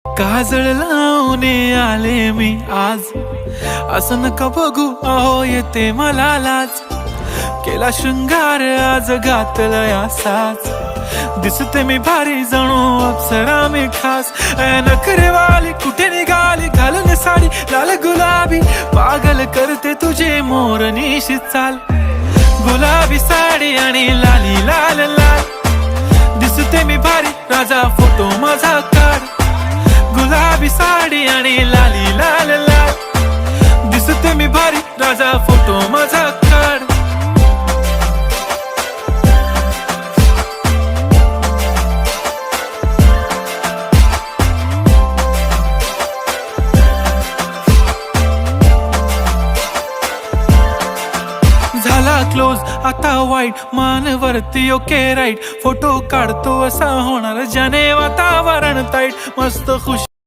काजळ लावून आले मी आज, असं नका बघू अहो येते मला लाज. केला शृंगार आज घातलाय असाच, दिसते मी भारी जणू अप्सरा मी खास. नखरेवाली कुठे निघाली घालून साडी लाल गुलाबी, पागल करते तुझे मोरनीशी चाल. गुलाबी साडी आणि लाली लाल लाल, दिसते मी भारी राजा फोटो माझा काढ. गुलाबी साडी आणि लाली लाल लाल, दिसते मी भारी राजा फोटो माझा काढ. झाला क्लोज आता वाईट, मानवरती ओके राईट. फोटो काढतो असा होणार ज्याने वातावरण ताईट. मस्त खुश